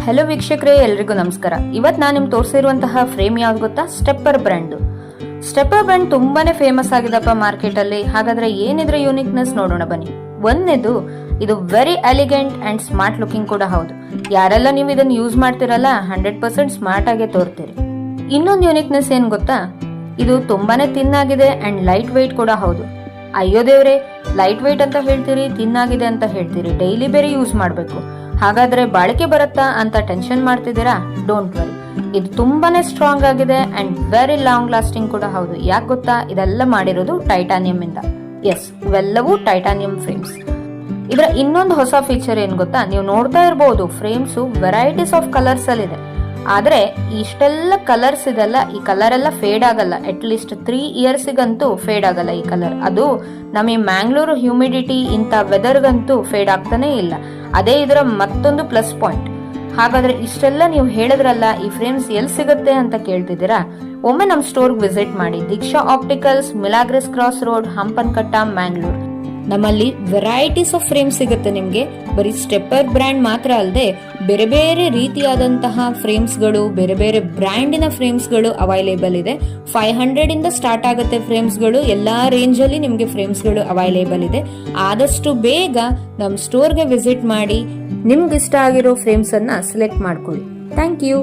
Hello ವೀಕ್ಷಕರೇ, ಎಲ್ರಿಗೂ ನಮಸ್ಕಾರ. ಇವತ್ತು ನಾನು ನಿಮ್ಗೆ ತೋರಿಸಿರುವಂತಹ ಫ್ರೇಮ್ ಯಾವ್ದು ಗೊತ್ತಾ? Stepper brand. ಸ್ಟೆಪ್ಪರ್ ಬ್ರ್ಯಾಂಡ್ ತುಂಬಾನೇ ಫೇಮಸ್ ಆಗಿದಪ್ಪ ಮಾರ್ಕೆಟ್ ಅಲ್ಲಿ. ಹಾಗಾದ್ರೆ ಏನಿದ್ರೆ ಯೂನಿಕ್ನೆಸ್ ನೋಡೋಣ ಬನ್ನಿ. ಒಂದನೇದು, ಇದು very elegant and smart looking ಕೂಡ ಹೌದು. ಯಾರೆಲ್ಲ ನೀವು ಇದನ್ನ ಯೂಸ್ ಮಾಡ್ತಿರಲ್ಲ 100% ಸ್ಮಾರ್ಟ್ ಆಗೇ ತೋರ್ತೀರಿ. ಇನ್ನೊಂದು ಯೂನಿಕ್ನೆಸ್ ಏನ್ ಗೊತ್ತಾ? ಇದು ತುಂಬಾನೇ ತಿನ್ನಾಗಿದೆ ಅಂಡ್ ಲೈಟ್ ವೆಯ್ಟ್ ಕೂಡ ಹೌದು. ಅಯ್ಯೋ ದೇವ್ರೆ, ಲೈಟ್ ವೆಯ್ಟ್ ಅಂತ ಹೇಳ್ತೀರಿ, ತಿನ್ನಾಗಿದೆ ಅಂತ ಹೇಳ್ತೀರಿ, ಡೈಲಿ ಬೇರೆ ಯೂಸ್ ಮಾಡಬೇಕು, ಹಾಗಾದ್ರೆ ಬಾಳಿಕೆ ಬರುತ್ತಾ ಅಂತ ಟೆನ್ಷನ್ ಮಾಡ್ತಿದ್ದೀರಾ? ಡೋಂಟ್ ವರಿ, ಇದು ತುಂಬಾನೇ ಸ್ಟ್ರಾಂಗ್ ಆಗಿದೆ ಅಂಡ್ ವೆರಿ ಲಾಂಗ್ ಲಾಸ್ಟಿಂಗ್ ಕೂಡ ಹೌದು. ಯಾಕೆ ಗೊತ್ತಾ? ಇದೆಲ್ಲ ಮಾಡಿರೋದು ಟೈಟಾನಿಯಂ ಇಂದ. ಎಸ್, ಇವೆಲ್ಲವೂ ಟೈಟಾನಿಯಂ ಫ್ರೇಮ್ಸ್. ಇದರ ಇನ್ನೊಂದು ಹೊಸ ಫೀಚರ್ ಏನ್ ಗೊತ್ತಾ? ನೀವು ನೋಡ್ತಾ ಇರಬಹುದು, ಫ್ರೇಮ್ಸ್ ವೆರೈಟೀಸ್ ಆಫ್ ಕಲರ್ಸ್ ಅಲ್ಲಿ ಇದೆ. ಆದ್ರೆ ಇಷ್ಟೆಲ್ಲ ಕಲರ್ಸ್ ಇದೆಲ್ಲ, ಈ ಕಲರ್ ಎಲ್ಲ ಫೇಡ್ ಆಗಲ್ಲ. ಅಟ್ ಲೀಸ್ಟ್ 3 ಇಯರ್ಸ್ಗಂತೂ ಫೇಡ್ ಆಗಲ್ಲ ಈ ಕಲರ್. ಅದು ನಮ್ಮ ಈ ಮ್ಯಾಂಗ್ಳೂರು ಹ್ಯೂಮಿಡಿಟಿ ಇಂಥ ವೆದರ್ಗಂತೂ ಫೇಡ್ ಆಗ್ತಾನೆ ಇಲ್ಲ. ಅದೇ ಇದರ ಮತ್ತೊಂದು ಪ್ಲಸ್ ಪಾಯಿಂಟ್. ಹಾಗಾದ್ರೆ ಇಷ್ಟೆಲ್ಲ ನೀವು ಹೇಳಿದ್ರಲ್ಲ, ಈ ಫ್ರೇಮ್ಸ್ ಎಲ್ಲಿ ಸಿಗುತ್ತೆ ಅಂತ ಕೇಳ್ತಿದ್ದೀರಾ? ಒಮ್ಮೆ ನಮ್ಮ ಸ್ಟೋರ್ಗೆ ವಿಸಿಟ್ ಮಾಡಿ. Deeksha opticals, Milagres cross road, Hampankatta, Mangalore. ನಮ್ಮಲ್ಲಿ ವೆರೈಟೀಸ್ ಆಫ್ ಫ್ರೇಮ್ ಸಿಗುತ್ತೆ ನಿಮ್ಗೆ. ಬರೀ ಸ್ಟೆಪ್ಪರ್ ಬ್ರ್ಯಾಂಡ್ ಮಾತ್ರ ಅಲ್ಲದೆ ಬೇರೆ ಬೇರೆ ರೀತಿಯಾದಂತಹ ಫ್ರೇಮ್ಸ್ಗಳು, ಬೇರೆ ಬೇರೆ ಬ್ರ್ಯಾಂಡಿನ ಫ್ರೇಮ್ಸ್ಗಳು ಅವೈಲೇಬಲ್ ಇದೆ. 500 ಇಂದ ಸ್ಟಾರ್ಟ್ ಆಗುತ್ತೆ ಫ್ರೇಮ್ಸ್ಗಳು. ಎಲ್ಲಾ ರೇಂಜ್ ಅಲ್ಲಿ ನಿಮ್ಗೆ ಫ್ರೇಮ್ಸ್ಗಳು ಅವೈಲೇಬಲ್ ಇದೆ. ಆದಷ್ಟು ಬೇಗ ನಮ್ಮ ಸ್ಟೋರ್ಗೆ ವಿಸಿಟ್ ಮಾಡಿ ನಿಮ್ಗೆ ಇಷ್ಟ ಆಗಿರೋ ಫ್ರೇಮ್ಸ್ ಅನ್ನ ಸೆಲೆಕ್ಟ್ ಮಾಡ್ಕೊಳ್ಳಿ. Thank you.